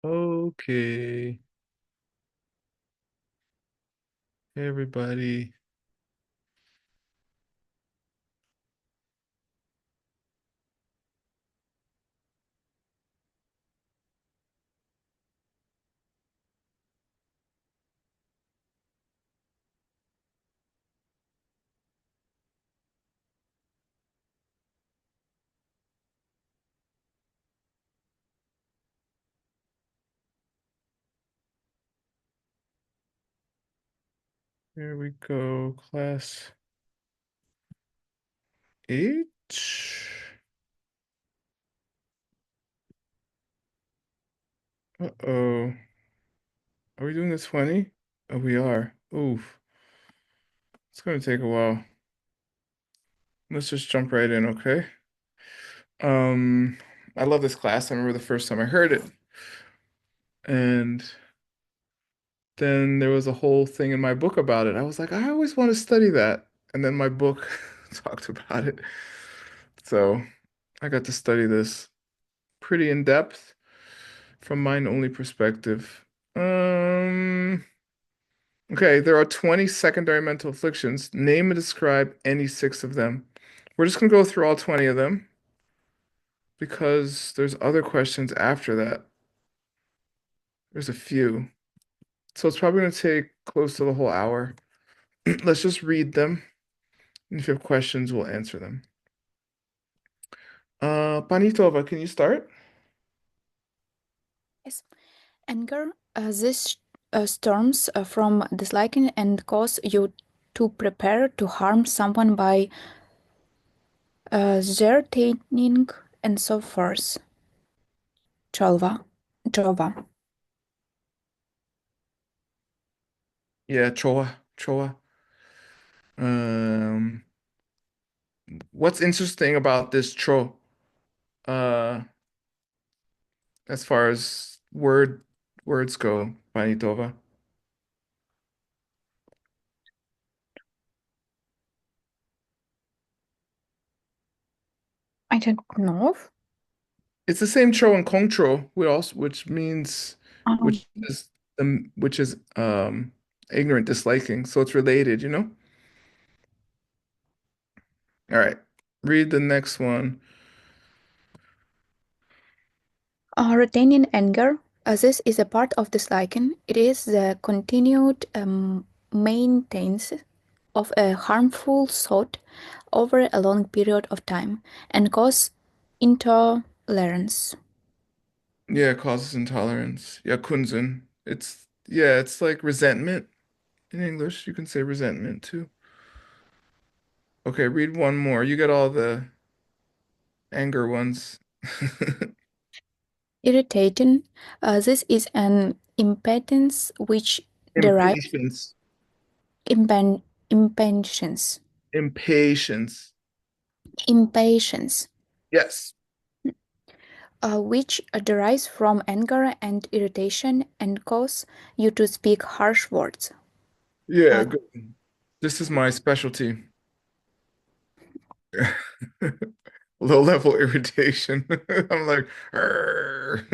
Okay. Hey, everybody. Here we go. Class H. Uh-oh. Are we doing the 20? Oh, we are. Oof. It's going to take a while. Let's just jump right in, okay? Um, I love this class. I remember the first time I heard it. And then there was a whole thing in my book about it. I was like, I always want to study that. And then my book talked about it. So I got to study this pretty in depth from mind only perspective. Um, okay, there are 20 secondary mental afflictions. Name and describe any six of them. We're just gonna go through all 20 of them because there's other questions after that. There's a few. So it's probably gonna take close to the whole hour. Let's just read them. And if you have questions, we'll answer them. Panitova, can you start? Yes. Anger, this storms from disliking and cause you to prepare to harm someone by threatening and so forth. Jova. Jova. Yeah, Choa. Choa. Um, what's interesting about this Cho? Uh, as far as words go, Panitova. I don't know. It's the same Cho and Kongtro, which means Um, which is ignorant disliking. So it's related, you know? All right. Read the next one. Retaining anger, this is a part of disliking. It is the continued maintenance of a harmful thought over a long period of time and cause intolerance. Yeah, it causes intolerance. Yeah, Kunzen. It's like resentment in English. You can say resentment too. Okay, read one more. You get all the anger ones. Irritating. This is an impatience which derives Impatience. impatience. Impatience. Impatience, Yes. which derives from anger and irritation and cause you to speak harsh words. Yeah, Uh, good. This is my specialty. Low level irritation. I'm like, "Arr."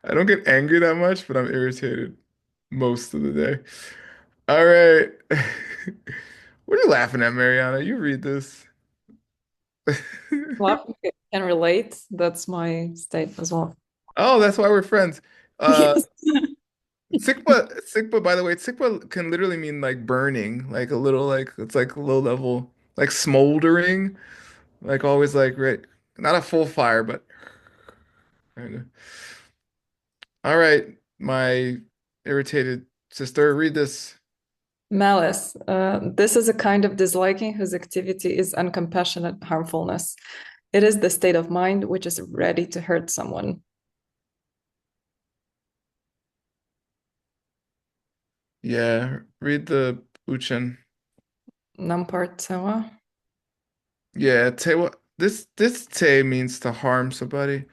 I don't get angry that much, but I'm irritated most of the day. All right. What are you laughing at, Mariana? You read this. Well, can relate. That's my state as well. Oh, that's why we're friends. Uh, Yes. Sikpa, by the way, Sikpa can literally mean like burning, like a little like it's like low level, like smoldering, like always like right, not a full fire, but kind of. All right, my irritated sister, read this. Malice. This is a kind of disliking whose activity is uncompassionate harmfulness. It is the state of mind which is ready to hurt someone. Yeah, read the Uchen. Nampartawa. Yeah, te this te means to harm somebody,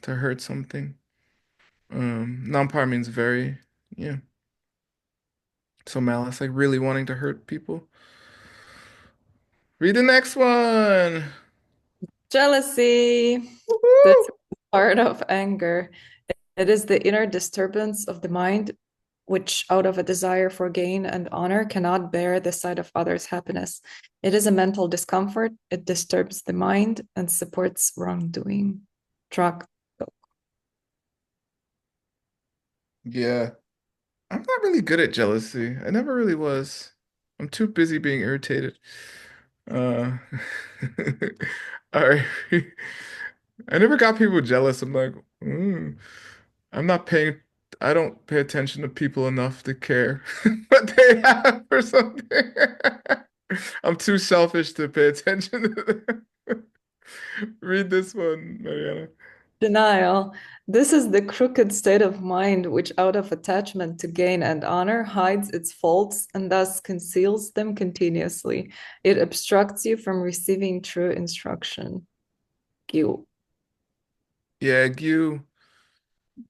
to hurt something. Nampar means very, yeah. So malice, like really wanting to hurt people. Read the next one. Jealousy. This Woohoo! is part of anger. It is the inner disturbance of the mind, which, out of a desire for gain and honor, cannot bear the sight of others' happiness. It is a mental discomfort. It disturbs the mind and supports wrongdoing. Truck. Yeah. I'm not really good at jealousy. I never really was. I'm too busy being irritated. Uh, all right. I never got people jealous. I'm like, I'm not paying, I don't pay attention to people enough to care what they have or something. I'm too selfish to pay attention to them. Read this one, Mariana. Denial. This is the crooked state of mind which, out of attachment to gain and honor, hides its faults and thus conceals them continuously. It obstructs you from receiving true instruction. Guilt. Yeah, Gyu.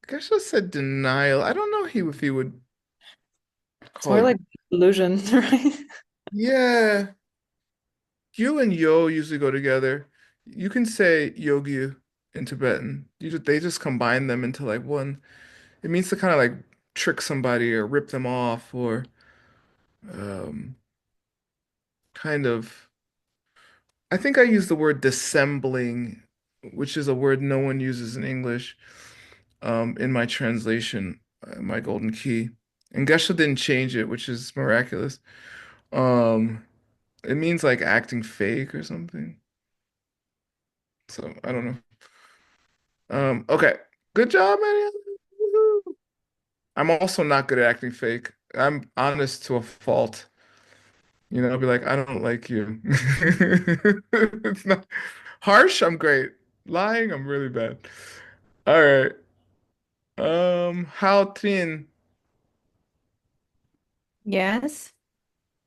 Geshe said denial. I don't know if he would It's more call it. like illusion, right? Yeah, Gyu and Yo usually go together. You can say Yogyu in Tibetan. They just combine them into like one. It means to kind of like trick somebody or rip them off or um, kind of. I think I use the word dissembling, which is a word no one uses in English, in my translation, my golden key. And Geshe didn't change it, which is miraculous. Um, it means like acting fake or something. So I don't know. Okay. Good job, man. Woohoo. I'm also not good at acting fake. I'm honest to a fault. I'll be like, I don't like you. It's not harsh, I'm great. Lying, I'm really bad. All right. How Trin, Yes.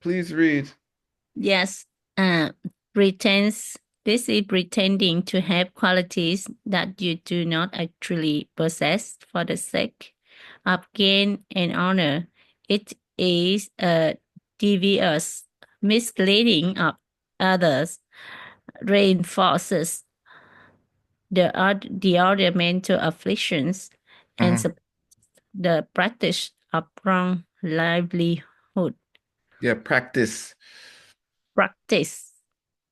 please read. Yes. Uh, pretends. This is pretending to have qualities that you do not actually possess for the sake of gain and honor. It is a devious misleading of others, reinforces the other mental afflictions, and Uh-huh. supports the practice of wrong livelihood. Yeah, practice. Practice.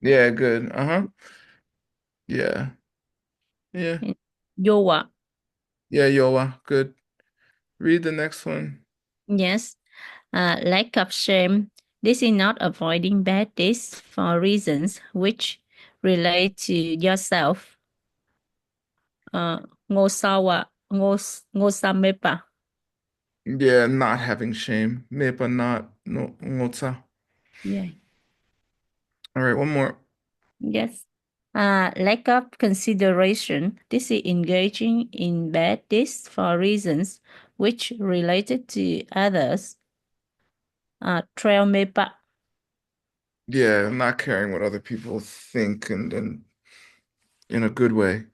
Yeah, good. Uh-huh. Yeah. Yeah. Yoga. Yeah, Yoa. Good. Read the next one. Yes. Lack of shame. This is not avoiding bad deeds for reasons which relate to yourself. Ngosawa. Ngosamepa. Yeah, not having shame. Mepa not no ngotsa. Yeah. All right, one more. Yes. Lack of consideration. This is engaging in bad deeds for reasons which related to others. Trailmepa. Yeah, not caring what other people think and in a good way.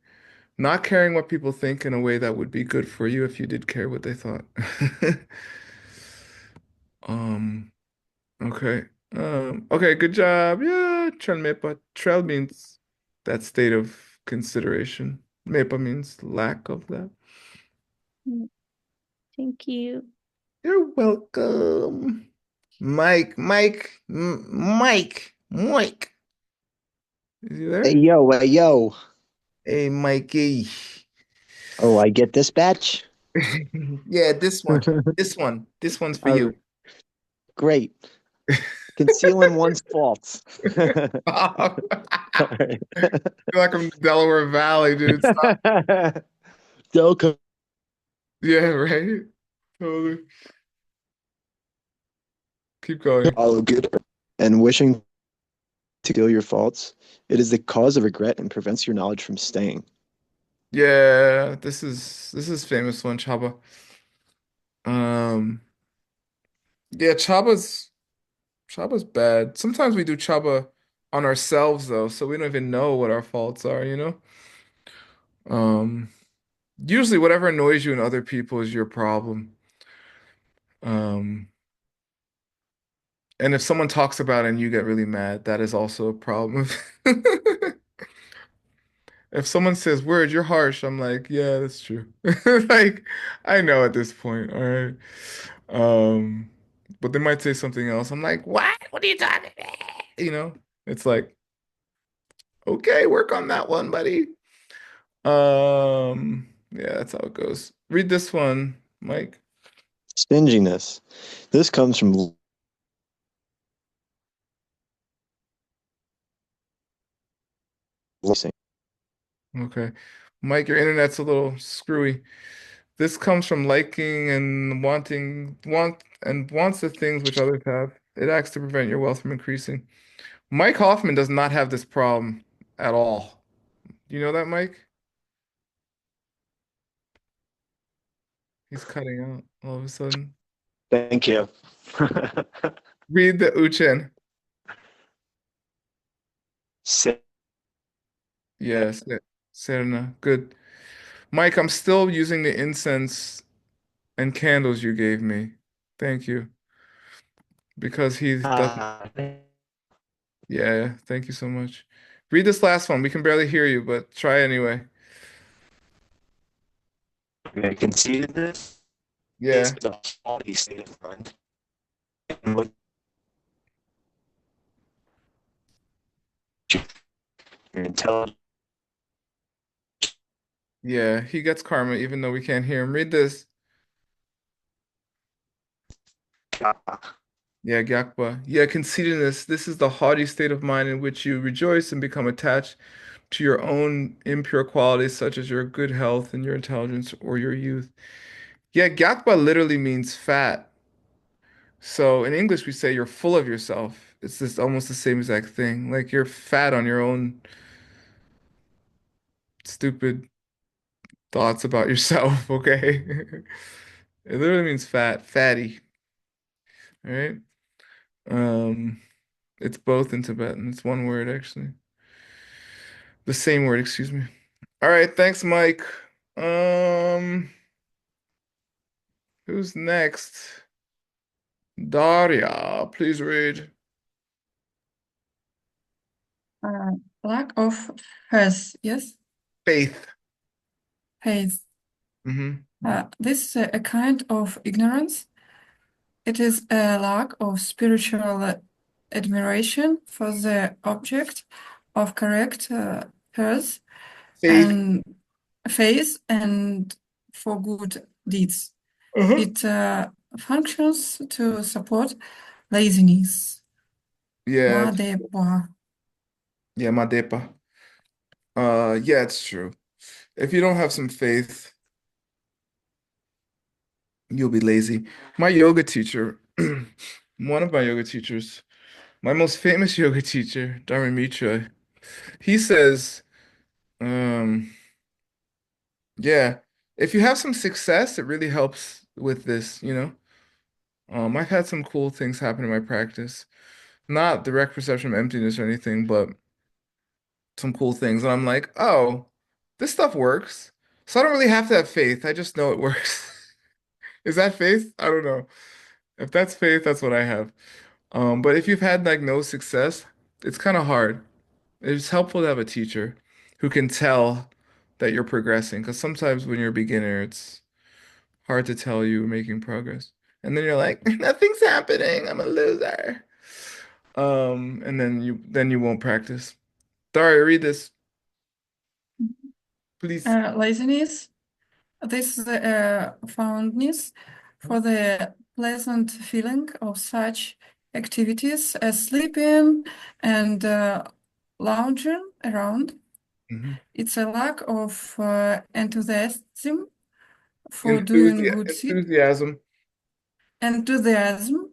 Not caring what people think in a way that would be good for you if you did care what they thought. Um, okay. Okay, good job. Yeah, Mepa. Trail means that state of consideration. Mepa means lack of that. Thank you. You're welcome. Mike. Is he Hey there? yo, hey yo. Hey, Mikey. Oh, I get this batch? Yeah, this one. This one's for Oh, you. great. Concealing one's faults. I All right. feel like I'm in Delaware Valley, dude. Stop. Delco. Yeah, right? Totally. Keep going. Follow good and wishing to conceal your faults. It is the cause of regret and prevents your knowledge from staying. Yeah, this is famous one, Chaba. Um, yeah, Chaba's bad. Sometimes we do Chaba on ourselves though, so we don't even know what our faults are, you know? Um, Usually whatever annoys you in other people is your problem. Um, and if someone talks about it and you get really mad, that is also a problem. If someone says, "Word, you're harsh," I'm like, "Yeah, that's true." Like, I know at this point, all right. Um, but they might say something else. I'm like, "What? What are you talking about?" You know, it's like, okay, work on that one, buddy. Yeah, that's how it goes. Read this one, Mike. Stinginess. This comes from listening. Okay. Mike, your internet's a little screwy. This comes from liking and wants the things which others have. It acts to prevent your wealth from increasing. Mike Hoffman does not have this problem at all. Do you know that, Mike? He's cutting out all of a sudden. Thank you. Read the Uchen. Yes, Serna. Good. Mike, I'm still using the incense and candles you gave me. Thank you. Because he doesn't. Yeah, thank you so much. Read this last one. We can barely hear you, but try anyway. Conceitedness is Yeah. the haughty state of mind. And what your intelligence. Yeah, he gets karma even though we can't hear him. Read this. Yeah, Gyakpa. Yeah, conceitedness. This is the haughty state of mind in which you rejoice and become attached to your own impure qualities, such as your good health and your intelligence or your youth. Yeah, Gyakpa literally means fat. So in English, we say you're full of yourself. It's just almost the same exact thing. Like you're fat on your own stupid thoughts about yourself, okay? It literally means fat, fatty, all right? Um, it's both in Tibetan. It's one word actually. The same word, excuse me. All right, thanks, Mike. Um, who's next? Daria, please read. Uh, Lack of faith, yes, Faith. faith. Mm-hmm. This is a kind of ignorance. It is a lack of spiritual admiration for the object of correct faith Faith. and faith and for good deeds. Uh-huh. It functions to support laziness. Yeah, Madhva. yeah, Madepa. Yeah, it's true. If you don't have some faith, you'll be lazy. My yoga teacher, one of my yoga teachers, my most famous yoga teacher, Dharma Mitra, he says, um, yeah, if you have some success, it really helps with this, you know? I've had some cool things happen in my practice. Not direct perception of emptiness or anything, but some cool things. And I'm like, oh, this stuff works. So I don't really have to have faith. I just know it works. Is that faith? I don't know. If that's faith, that's what I have. But if you've had like no success, it's kind of hard. It's helpful to have a teacher who can tell that you're progressing. Because sometimes when you're a beginner, it's hard to tell you're making progress. And then you're like, nothing's happening. I'm a loser. And then you won't practice. Daria, read this, please. Laziness. This is a fondness for the pleasant feeling of such activities as sleeping and lounging around. Mhm. It's a lack of enthusiasm for doing good Enthusiasm. enthusiasm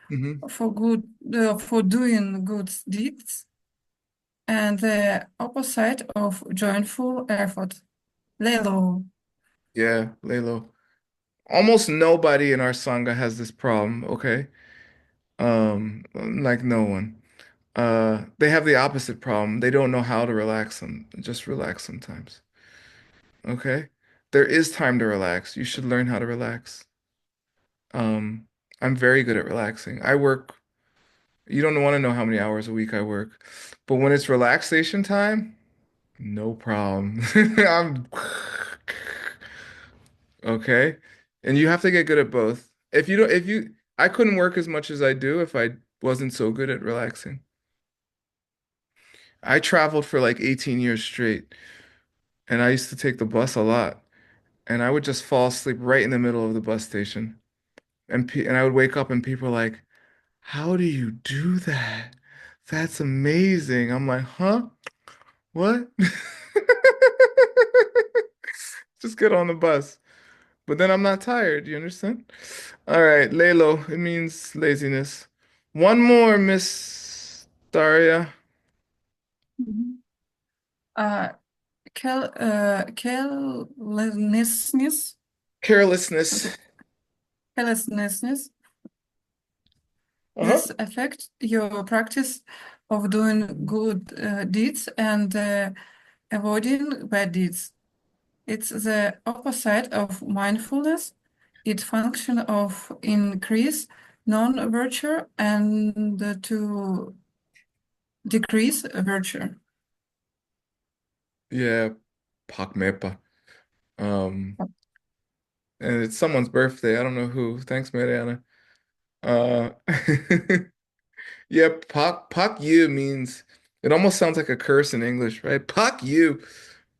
Hmm. for doing good deeds, and the opposite of joyful effort. Lelo. Yeah, Lalo. Almost nobody in our Sangha has this problem, okay? Like no one. They have the opposite problem. They don't know how to relax them. Just relax sometimes. Okay? There is time to relax. You should learn how to relax. Um, I'm very good at relaxing. You don't want to know how many hours a week I work. But when it's relaxation time, No problem. I'm okay. And you have to get good at both. If you don't, if you, I couldn't work as much as I do if I wasn't so good at relaxing. I traveled for like 18 years straight, and I used to take the bus a lot, and I would just fall asleep right in the middle of the bus station. And I would wake up and people were like, "How do you do that? That's amazing." I'm like, "Huh? What?" Just get on the bus. But then I'm not tired, you understand? All right, Lelo, it means laziness. One more, Miss Daria. Mhm. Uh, carelessness, Carelessness. carelessness. Uh-huh. This affects your practice of doing good deeds and avoiding bad deeds. It's the opposite of mindfulness. It function of increase non-virtue and to decrease virtue. Yeah, Pakmepa. Um, and it's someone's birthday. I don't know who. Thanks, Mariana. Uh, yeah, Pak you means it almost sounds like a curse in English, right? Pak you.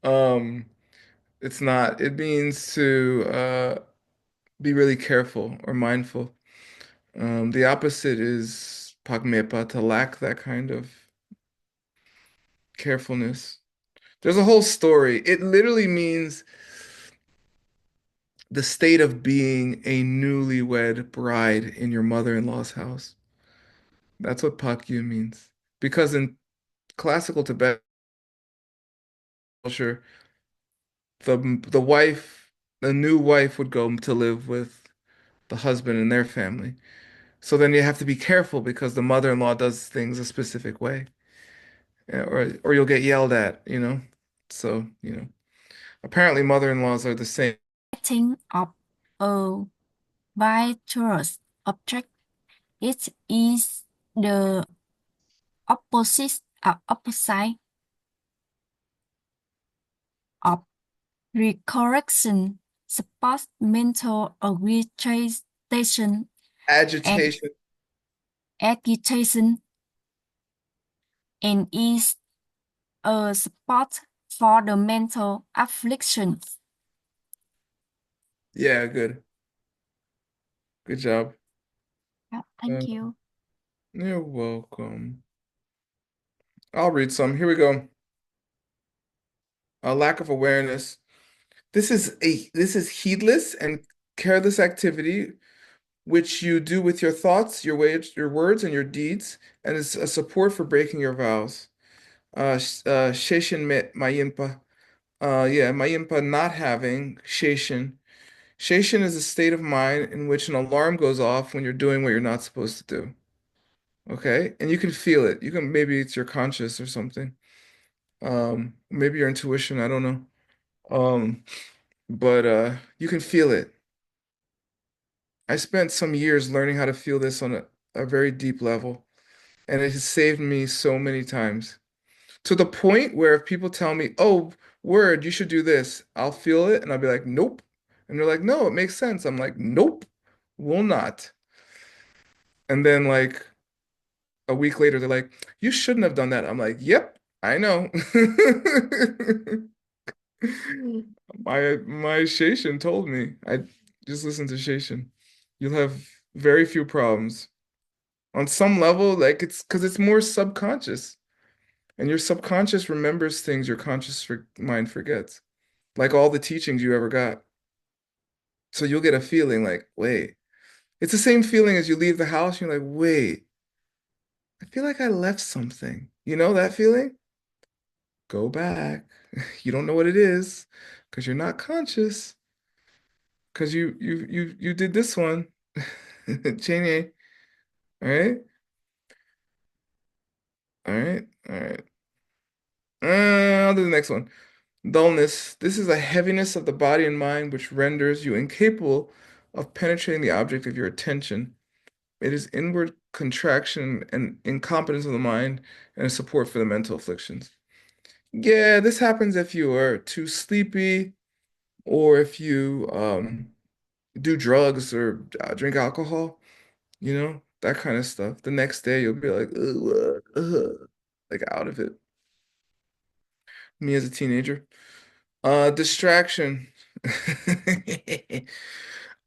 Um, it's not. It means to be really careful or mindful. The opposite is pagmepa, to lack that kind of carefulness. There's a whole story. It literally means the state of being a newlywed bride in your mother-in-law's house. That's what pakyu means. Because in classical Tibetan culture, the wife, the new wife would go to live with the husband and their family. So then you have to be careful because the mother-in-law does things a specific way. Or you'll get yelled at, you know? So, apparently mother-in-laws are the same. Think of a virtuous object. It is the opposite of recollection, support mental agitation, and Agitation. agitation, and is a support for the mental afflictions. Yeah, good. Good job. Yeah, Uh, thank you. you're welcome. I'll read some. Here we go. A lack of awareness. This is heedless and careless activity which you do with your thoughts, your words, and your deeds, and is a support for breaking your vows. Sheshin Mayimpa. Yeah, Mayimpa not having Sheshin. Sheshin is a state of mind in which an alarm goes off when you're doing what you're not supposed to do. Okay? And you can feel it. Maybe it's your conscious or something. Maybe your intuition, I don't know. But you can feel it. I spent some years learning how to feel this on a very deep level, and it has saved me so many times. To the point where if people tell me, "Oh, word, you should do this," I'll feel it and I'll be like, "Nope." And they're like, "No, it makes sense." I'm like, "Nope, will not." And then like a week later, they're like, "You shouldn't have done that." I'm like, "Yep, I know." My Station told me. I just listened to Station. You'll have very few problems. On some level, like it's because it's more subconscious. And your subconscious remembers things your mind forgets. Like all the teachings you ever got. So you'll get a feeling like, wait. It's the same feeling as you leave the house, and you're like, wait, I feel like I left something. You know that feeling? Go back. You don't know what it is because you're not conscious. Because you did this one. Chenye. All right. All right. All right. I'll do the next one. Dullness. This is a heaviness of the body and mind which renders you incapable of penetrating the object of your attention. It is inward contraction and incompetence of the mind and a support for the mental afflictions. Yeah, this happens if you are too sleepy or if you do drugs or drink alcohol, that kind of stuff. The next day you'll be like, ugh, like out of it. Me as a teenager. Distraction.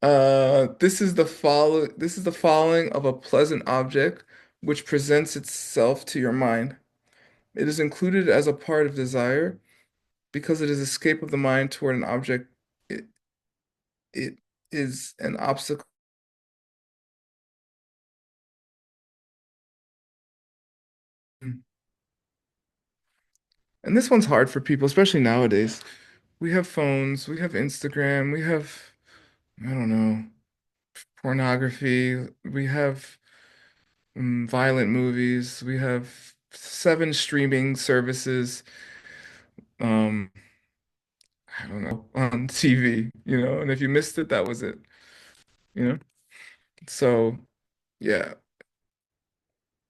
This is the following of a pleasant object which presents itself to your mind. It is included as a part of desire because it is escape of the mind toward an object. It, it is an obstacle. And this one's hard for people, especially nowadays. We have phones, we have Instagram, we have, I don't know, pornography, we have violent movies, we have 7 streaming services, um, I don't know, on TV, and if you missed it, that was it, you know? So, yeah,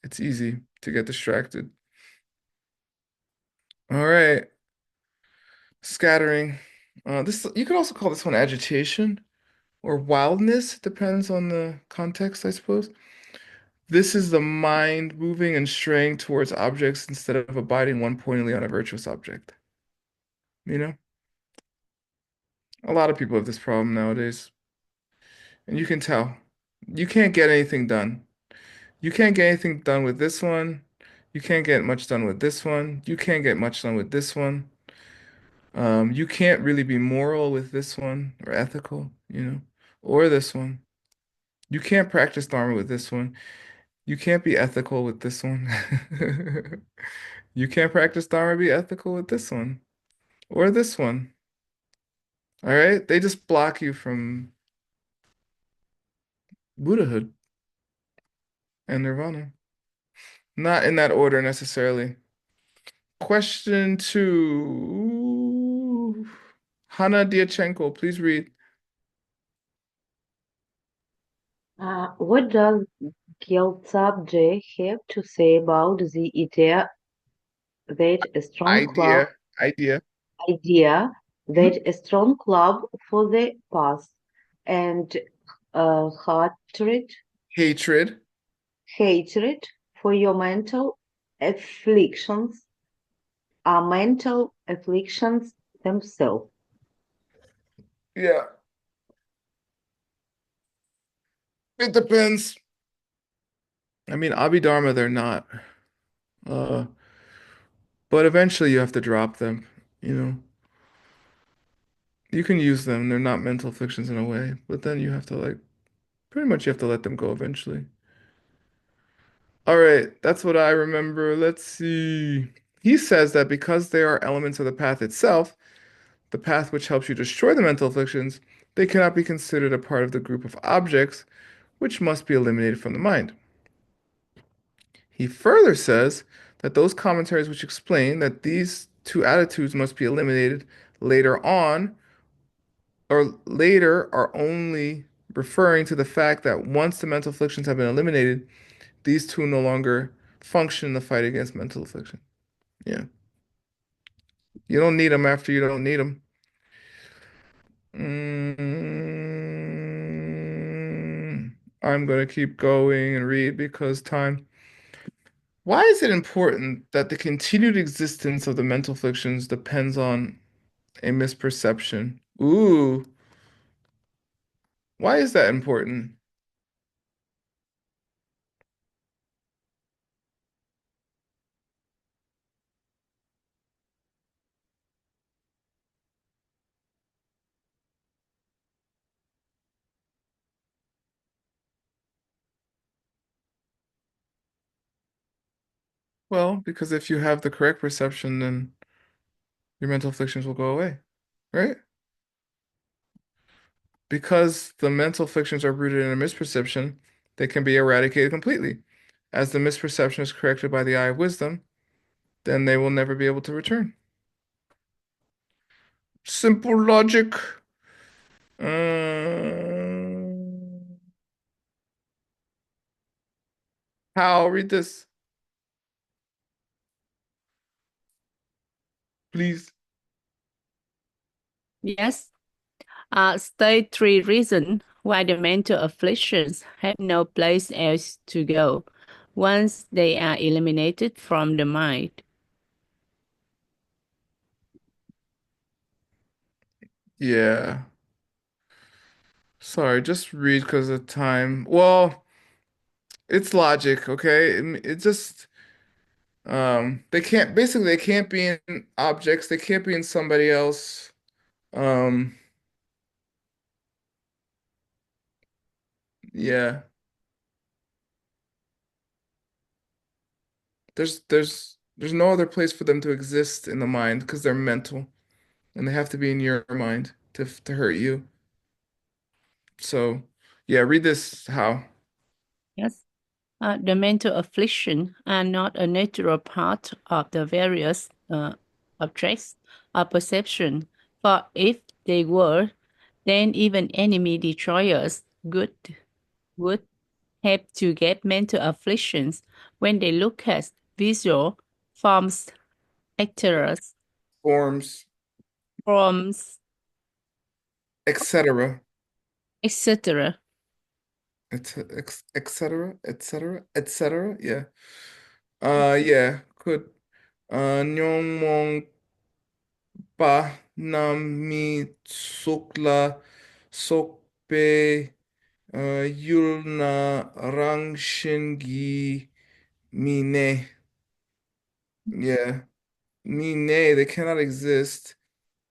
it's easy to get distracted. All right, scattering. This you could also call this one agitation or wildness, depends on the context, I suppose. This is the mind moving and straying towards objects instead of abiding one pointedly on a virtuous object. You know? A lot of people have this problem nowadays, and you can tell. You can't get anything done. You can't get anything done with this one. You can't get much done with this one. You can't get much done with this one. You can't really be moral with this one or ethical, or this one. You can't practice Dharma with this one. You can't be ethical with this one. You can't practice Dharma, be ethical with this one or this one. All right? They just block you from Buddhahood and Nirvana. Not in that order necessarily. Question 2. Hanna Diachenko, please read. What does Gyaltsab have to say about the idea that a strong club Idea. idea Mhm. that a strong club for the past and hatred Hatred. hatred for your mental afflictions are mental afflictions themselves. Yeah, it depends. I mean, Abhidharma, they're not. Uh, but eventually you have to drop them, you know. You can use them, they're not mental afflictions in a way, but then you have to pretty much you have to let them go eventually. All right, that's what I remember. Let's see. He says that because they are elements of the path itself, the path which helps you destroy the mental afflictions, they cannot be considered a part of the group of objects which must be eliminated from the mind. He further says that those commentaries which explain that these two attitudes must be eliminated later on or later are only referring to the fact that once the mental afflictions have been eliminated, these two no longer function in the fight against mental affliction. Yeah. You don't need them after you don't need them. I'm going to keep going and read because time. Why is it important that the continued existence of the mental afflictions depends on a misperception? Ooh, why is that important? Well, because if you have the correct perception, then your mental afflictions will go away, right? Because the mental afflictions are rooted in a misperception, they can be eradicated completely. As the misperception is corrected by the eye of wisdom, then they will never be able to return. Simple logic. How read this? please. Yes. State 3 reason why the mental afflictions have no place else to go once they are eliminated from the mind. Yeah. Sorry, just read because of time. Well, it's logic, okay? It just they can't be in objects, they can't be in somebody else. Um, yeah. There's no other place for them to exist in the mind because they're mental and they have to be in your mind to hurt you. So, yeah, read this how. Yes. The mental affliction are not a natural part of the various objects of perception, for if they were, then even enemy destroyers would have to get mental afflictions when they look at visual forms, actors, Forms, forms, etc. etc. Etc. etc. etc. Yeah. Yeah, could. Nyongmong pa nam mi sukla sokpe yulna rangshingi mine. Yeah. Mine, they cannot exist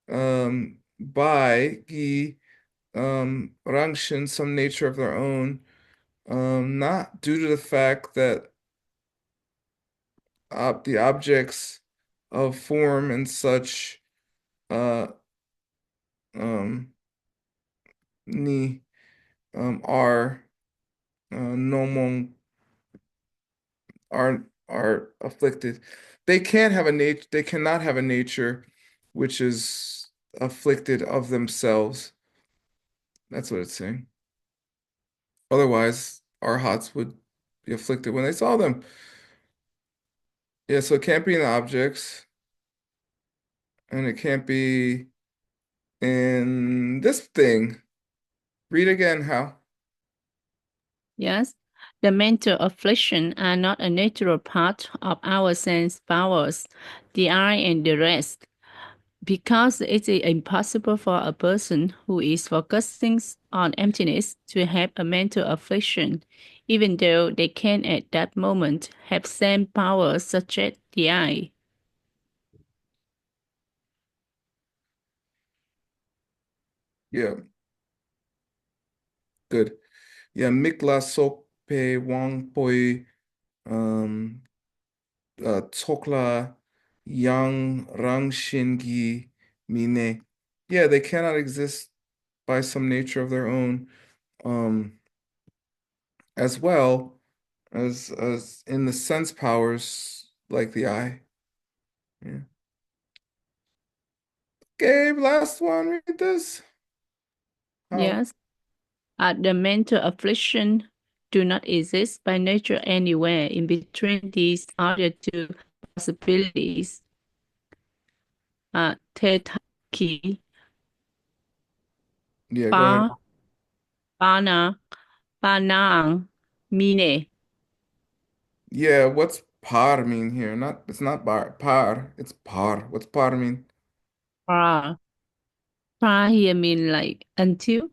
by gi rangshin, some nature of their own, not due to the fact that the objects of form and such uh um ni are nomon are afflicted. They can't have a nature, they cannot have a nature which is afflicted of themselves. That's what it's saying. Otherwise, our hearts would be afflicted when they saw them. Yeah, so it can't be in the objects, and it can't be in this thing. Read again, how? Yes, the mental affliction are not a natural part of our sense powers, the eye and the rest, because it is impossible for a person who is focusing on emptiness to have a mental affliction, even though they can at that moment have same powers such as the eye. Yeah, good. Yeah, Mikla Sok Pe Wang Poi um Tsokla Yang Rang Shingi Mine. Yeah, they cannot exist by some nature of their own, um, as well as in the sense powers like the eye. Yeah. Gabe, last one, read this. How? Yes, the mental affliction do not exist by nature anywhere in between these other two possibilities. Tetaki, Yeah, go ahead. Ba, Bana, Banang, Mine, Yeah, what's par mean here? Not it's not bar par, it's par. What's par mean? Pra. Pra here mean like until,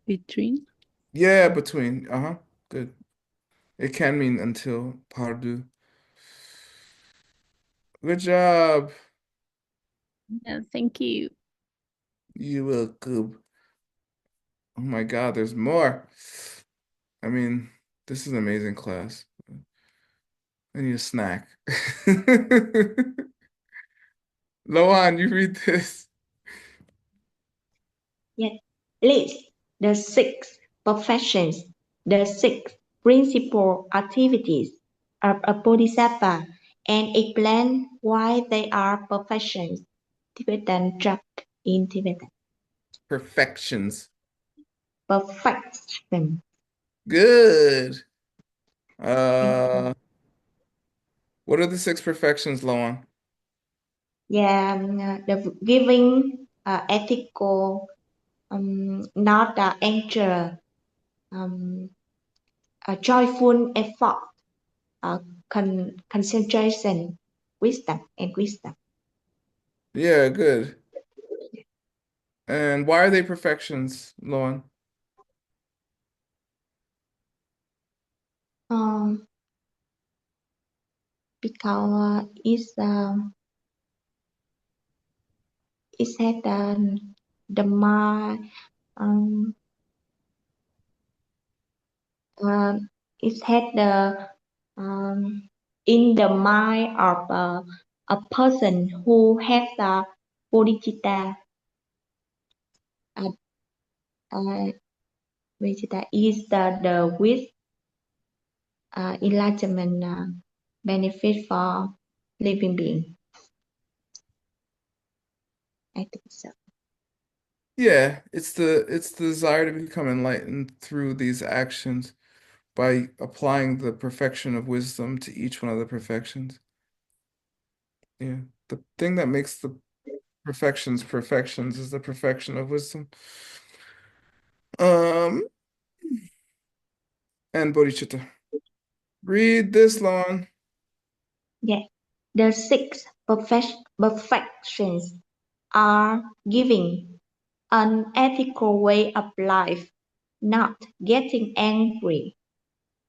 between. Yeah, between. Uh-huh. Good. It can mean until pardu. Good job. Yeah, thank you. You will goob. Oh my God, there's more. I mean, this is an amazing class. I need a snack. Loan, you read this. Yes. List the six perfections, the six principal activities of a bodhisattva, and explain why they are perfections. Tibetan tract in Tibetan. Perfections. Perfection. Good. Thank you. What are the six perfections, Loan? the giving ethical, not anger, a joyful effort, concentration, wisdom, and wisdom. Yeah, good. And why are they perfections, Lauren? Because it had the mind, it had the in the mind of a person who has the bodhicitta. Bodhicitta is the wish, enlightenment, benefit for living being. I think so. Yeah, it's the desire to become enlightened through these actions by applying the perfection of wisdom to each one of the perfections. Yeah, the thing that makes the perfections is the perfection of wisdom. And bodhicitta. Read this, Lon. Yeah. The six perfections are giving an ethical way of life, not getting angry,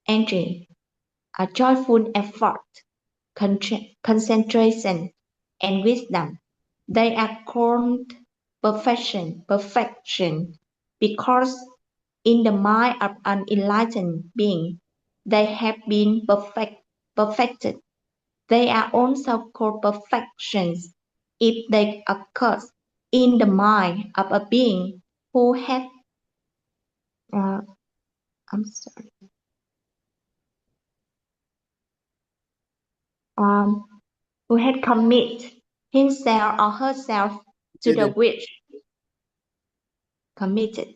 a joyful effort, concentration, and wisdom. They are called perfection, because in the mind of an enlightened being, they have been perfected. They are also called perfections if they occur in the mind of a being who had I'm sorry, who had committed himself or herself to Did the it. wish, committed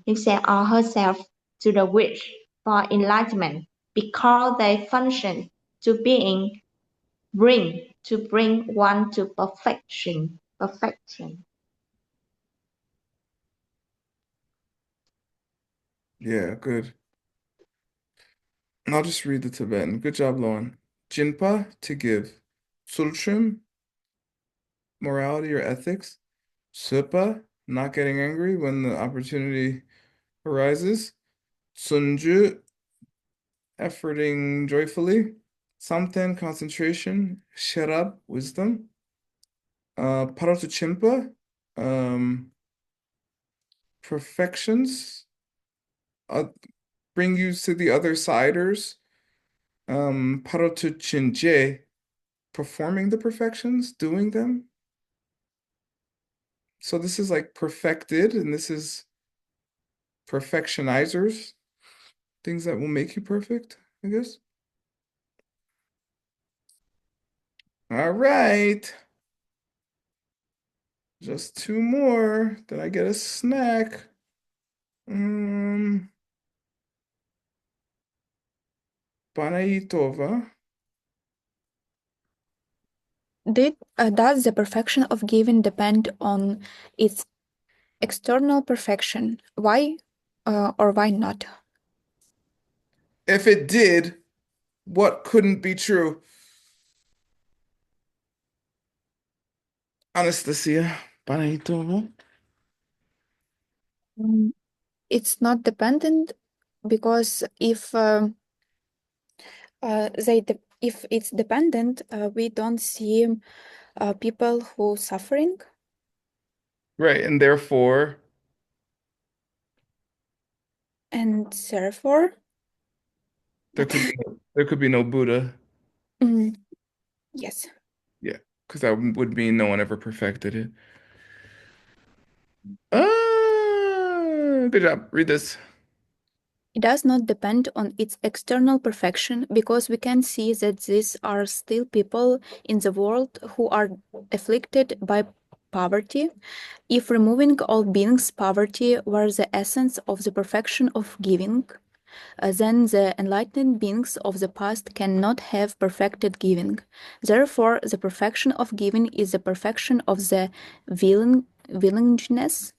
himself or herself to the wish for enlightenment, because they function to bring one to perfection. Yeah, good. I'll just read the Tibetan. Good job, Lauren. Jinpa, to give. Sultrim, morality or ethics. Supa, not getting angry when the opportunity arises. Sunju, efforting joyfully. Samten, concentration. Sherab, wisdom. Paratuchimpa, perfections. Bring you to the other siders. Parotuchinje, performing the perfections, doing them. So this is like perfected, and this is perfectionizers, things that will make you perfect, I guess. All right. Just two more, then I get a snack. Panaitova. Does the perfection of giving depend on its external perfection? Why or why not? If it did, what couldn't be true? Anastasia Panaitova. It's not dependent, because if it's dependent, we don't see people who suffering, Right, and therefore, and therefore, there could be no Buddha. yes, Yeah, because that would mean no one ever perfected it. Good job. Read this. it does not depend on its external perfection, because we can see that these are still people in the world who are afflicted by poverty. If removing all beings' poverty were the essence of the perfection of giving, then the enlightened beings of the past cannot have perfected giving. Therefore, the perfection of giving is the perfection of the willingness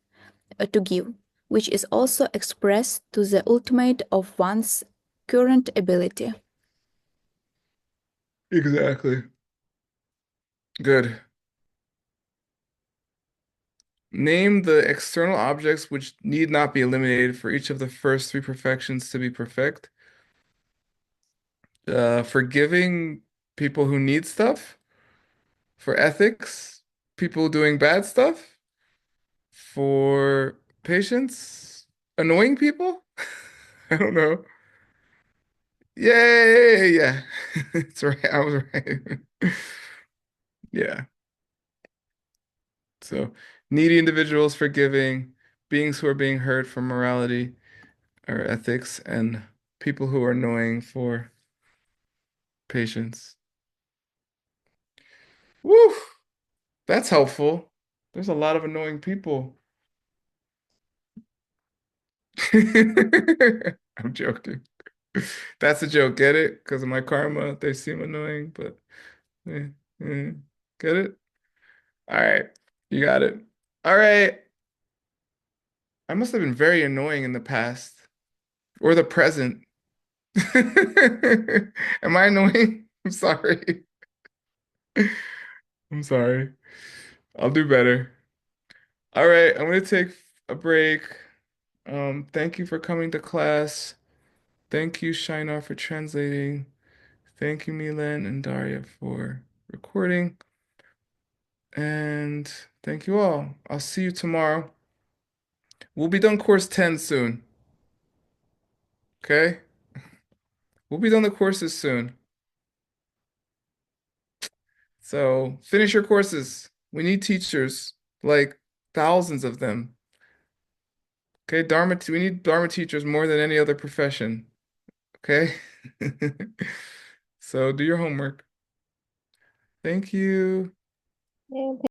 to give, which is also expressed to the ultimate of one's current ability. Exactly. Good. Name the external objects which need not be eliminated for each of the first three perfections to be perfect. Forgiving people who need stuff. For ethics, people doing bad stuff. For patience, annoying people. I don't know. Yay! Yeah, it's right. I was right. Yeah. So needy individuals, forgiving, beings who are being hurt for morality or ethics, and people who are annoying for patience. Woo! That's helpful. There's a lot of annoying people. I'm joking. That's a joke. Get it? Because of my karma, they seem annoying, but eh, eh. Get it? All right. You got it. All right. I must have been very annoying in the past or the present. Am I annoying? I'm sorry. I'm sorry. I'll do better. All right, I'm gonna take a break. Thank you for coming to class. Thank you, Shinar, for translating. Thank you, Milan and Daria, for recording. And thank you all. I'll see you tomorrow. We'll be done course 10 soon. Okay? We'll be done the courses soon. So finish your courses. We need teachers, like thousands of them. Okay, Dharma, we need Dharma teachers more than any other profession. Okay? So do your homework. Thank you. Yeah,